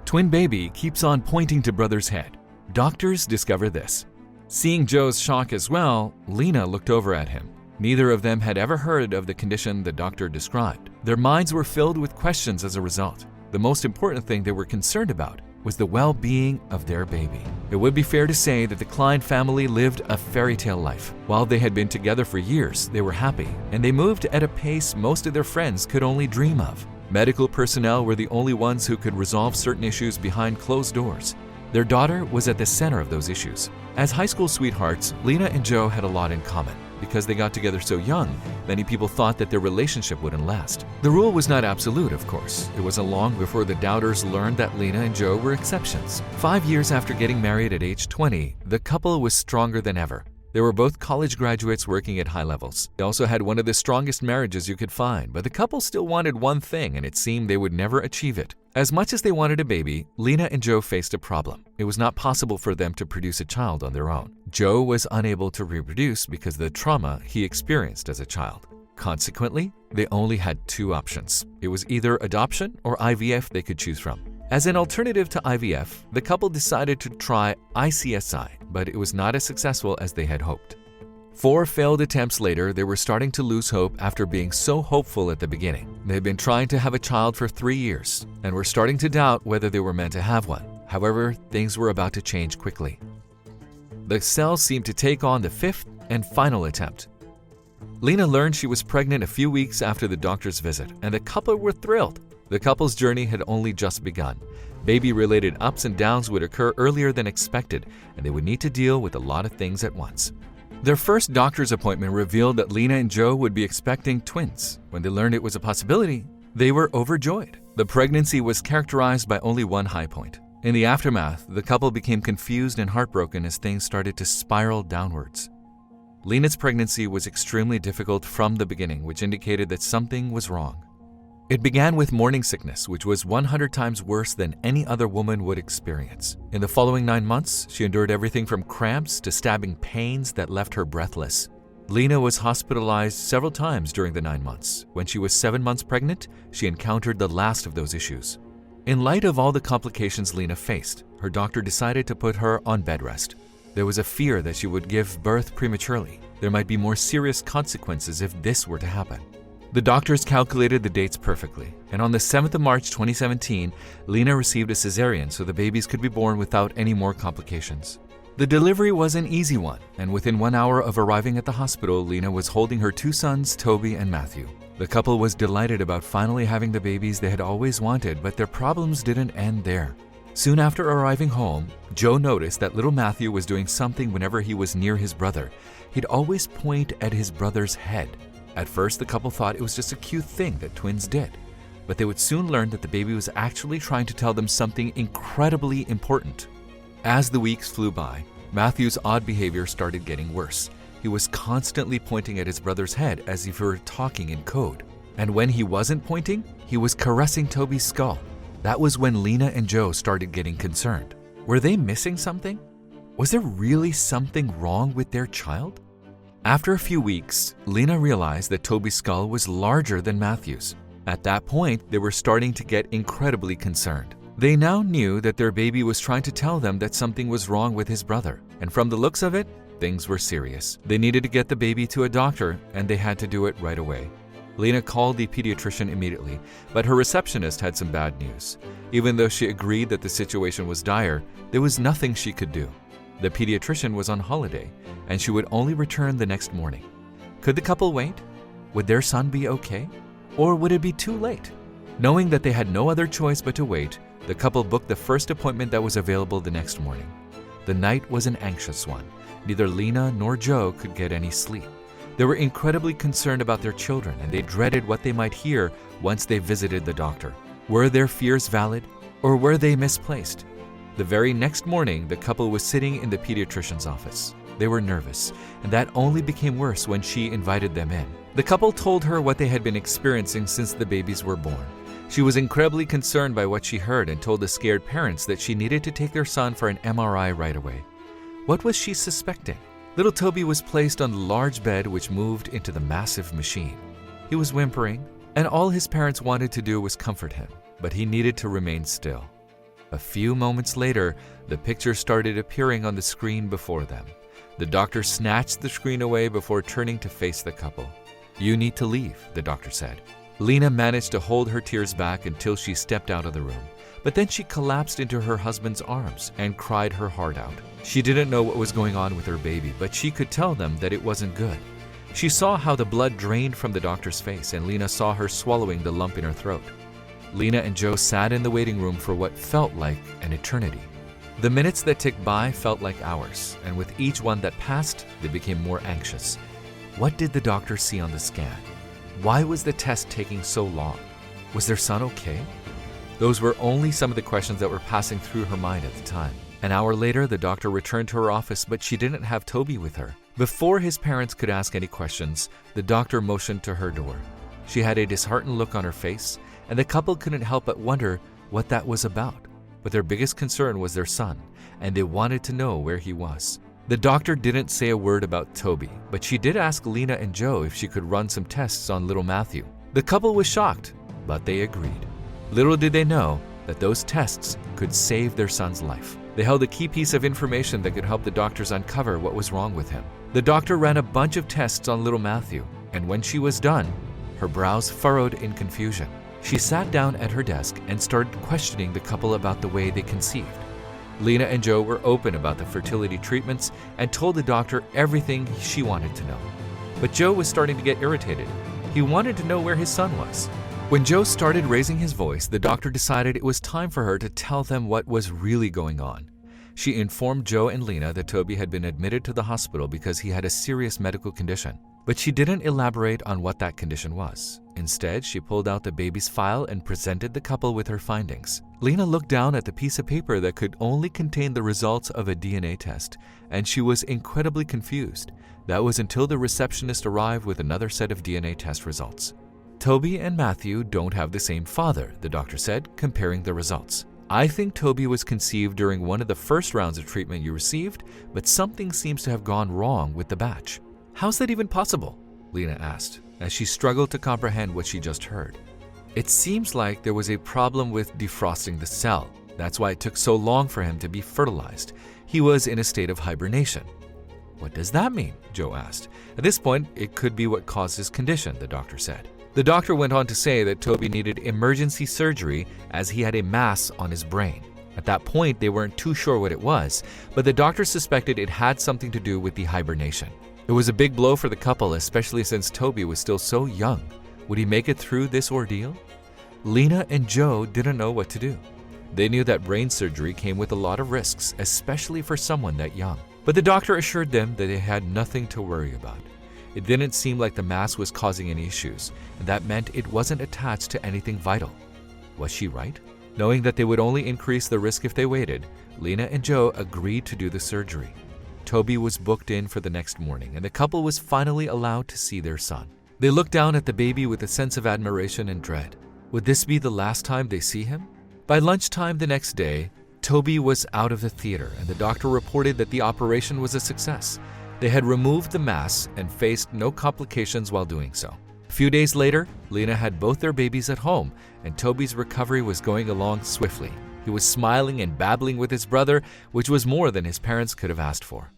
Twin baby keeps on pointing to brother's head. Doctors discover this. Seeing Joe's shock as well, Lena looked over at him. Neither of them had ever heard of the condition the doctor described. Their minds were filled with questions as a result. The most important thing they were concerned about was the well-being of their baby. It would be fair to say that the Klein family lived a fairy tale life. While they had been together for years, they were happy, and they moved at a pace most of their friends could only dream of. Medical personnel were the only ones who could resolve certain issues behind closed doors. Their daughter was at the center of those issues. As high school sweethearts, Lena and Joe had a lot in common. Because they got together so young, many people thought that their relationship wouldn't last. The rule was not absolute, of course. It wasn't long before the doubters learned that Lena and Joe were exceptions. 5 years after getting married at age 20, the couple was stronger than ever. They were both college graduates working at high levels. They also had one of the strongest marriages you could find, but the couple still wanted one thing, and it seemed they would never achieve it. As much as they wanted a baby, Lena and Joe faced a problem. It was not possible for them to produce a child on their own. Joe was unable to reproduce because of the trauma he experienced as a child. Consequently, they only had two options. It was either adoption or IVF they could choose from. As an alternative to IVF, the couple decided to try ICSI, but it was not as successful as they had hoped. 4 failed attempts later, they were starting to lose hope after being so hopeful at the beginning. They had been trying to have a child for 3 years and were starting to doubt whether they were meant to have one. However, things were about to change quickly. The cells seemed to take on the 5th and final attempt. Lena learned she was pregnant a few weeks after the doctor's visit, and the couple were thrilled. The couple's journey had only just begun. Baby-related ups and downs would occur earlier than expected, and they would need to deal with a lot of things at once. Their first doctor's appointment revealed that Lena and Joe would be expecting twins. When they learned it was a possibility, they were overjoyed. The pregnancy was characterized by only one high point. In the aftermath, the couple became confused and heartbroken as things started to spiral downwards. Lena's pregnancy was extremely difficult from the beginning, which indicated that something was wrong. It began with morning sickness, which was 100 times worse than any other woman would experience. In the following 9 months, she endured everything from cramps to stabbing pains that left her breathless. Lena was hospitalized several times during the 9 months. When she was 7 months pregnant, she encountered the last of those issues. In light of all the complications Lena faced, her doctor decided to put her on bed rest. There was a fear that she would give birth prematurely. There might be more serious consequences if this were to happen. The doctors calculated the dates perfectly, and on the 7th of March 2017, Lena received a cesarean so the babies could be born without any more complications. The delivery was an easy one, and within 1 hour of arriving at the hospital, Lena was holding her 2 sons, Toby and Matthew. The couple was delighted about finally having the babies they had always wanted, but their problems didn't end there. Soon after arriving home, Joe noticed that little Matthew was doing something whenever he was near his brother. He'd always point at his brother's head. At first, the couple thought it was just a cute thing that twins did, but they would soon learn that the baby was actually trying to tell them something incredibly important. As the weeks flew by, Matthew's odd behavior started getting worse. He was constantly pointing at his brother's head as if he were talking in code. And when he wasn't pointing, he was caressing Toby's skull. That was when Lena and Joe started getting concerned. Were they missing something? Was there really something wrong with their child? After a few weeks, Lena realized that Toby's skull was larger than Matthew's. At that point, they were starting to get incredibly concerned. They now knew that their baby was trying to tell them that something was wrong with his brother, and from the looks of it, things were serious. They needed to get the baby to a doctor, and they had to do it right away. Lena called the pediatrician immediately, but her receptionist had some bad news. Even though she agreed that the situation was dire, there was nothing she could do. The pediatrician was on holiday, and she would only return the next morning. Could the couple wait? Would their son be okay? Or would it be too late? Knowing that they had no other choice but to wait, the couple booked the first appointment that was available the next morning. The night was an anxious one. Neither Lena nor Joe could get any sleep. They were incredibly concerned about their children, and they dreaded what they might hear once they visited the doctor. Were their fears valid, or were they misplaced? The very next morning, the couple was sitting in the pediatrician's office. They were nervous, and that only became worse when she invited them in. The couple told her what they had been experiencing since the babies were born. She was incredibly concerned by what she heard and told the scared parents that she needed to take their son for an MRI right away. What was she suspecting? Little Toby was placed on the large bed which moved into the massive machine. He was whimpering, and all his parents wanted to do was comfort him, but he needed to remain still. A few moments later, the picture started appearing on the screen before them. The doctor snatched the screen away before turning to face the couple. "You need to leave," the doctor said. Lena managed to hold her tears back until she stepped out of the room. But then she collapsed into her husband's arms and cried her heart out. She didn't know what was going on with her baby, but she could tell them that it wasn't good. She saw how the blood drained from the doctor's face, and Lena saw her swallowing the lump in her throat. Lena and Joe sat in the waiting room for what felt like an eternity. The minutes that ticked by felt like hours, and with each one that passed, they became more anxious. What did the doctor see on the scan? Why was the test taking so long? Was their son okay? Those were only some of the questions that were passing through her mind at the time. An hour later, the doctor returned to her office, but she didn't have Toby with her. Before his parents could ask any questions, the doctor motioned to her door. She had a disheartened look on her face, and the couple couldn't help but wonder what that was about. But their biggest concern was their son, and they wanted to know where he was. The doctor didn't say a word about Toby, but she did ask Lena and Joe if she could run some tests on little Matthew. The couple was shocked, but they agreed. Little did they know that those tests could save their son's life. They held a key piece of information that could help the doctors uncover what was wrong with him. The doctor ran a bunch of tests on little Matthew, and when she was done, her brows furrowed in confusion. She sat down at her desk and started questioning the couple about the way they conceived. Lena and Joe were open about the fertility treatments and told the doctor everything she wanted to know. But Joe was starting to get irritated. He wanted to know where his son was. When Joe started raising his voice, the doctor decided it was time for her to tell them what was really going on. She informed Joe and Lena that Toby had been admitted to the hospital because he had a serious medical condition. But she didn't elaborate on what that condition was. Instead, she pulled out the baby's file and presented the couple with her findings. Lena looked down at the piece of paper that could only contain the results of a DNA test, and she was incredibly confused. That was until the receptionist arrived with another set of DNA test results. "Toby and Matthew don't have the same father," the doctor said, comparing the results. "I think Toby was conceived during one of the first rounds of treatment you received, but something seems to have gone wrong with the batch." "How's that even possible?" Lena asked, as she struggled to comprehend what she just heard. "It seems like there was a problem with defrosting the cell. That's why it took so long for him to be fertilized. He was in a state of hibernation." "What does that mean?" Joe asked. "At this point, it could be what caused his condition," the doctor said. The doctor went on to say that Toby needed emergency surgery as he had a mass on his brain. At that point, they weren't too sure what it was, but the doctor suspected it had something to do with the hibernation. It was a big blow for the couple, especially since Toby was still so young. Would he make it through this ordeal? Lena and Joe didn't know what to do. They knew that brain surgery came with a lot of risks, especially for someone that young. But the doctor assured them that they had nothing to worry about. It didn't seem like the mass was causing any issues, and that meant it wasn't attached to anything vital. Was she right? Knowing that they would only increase the risk if they waited, Lena and Joe agreed to do the surgery. Toby was booked in for the next morning, and the couple was finally allowed to see their son. They looked down at the baby with a sense of admiration and dread. Would this be the last time they see him? By lunchtime the next day, Toby was out of the theater, and the doctor reported that the operation was a success. They had removed the mass and faced no complications while doing so. A few days later, Lena had both their babies at home, and Toby's recovery was going along swiftly. He was smiling and babbling with his brother, which was more than his parents could have asked for.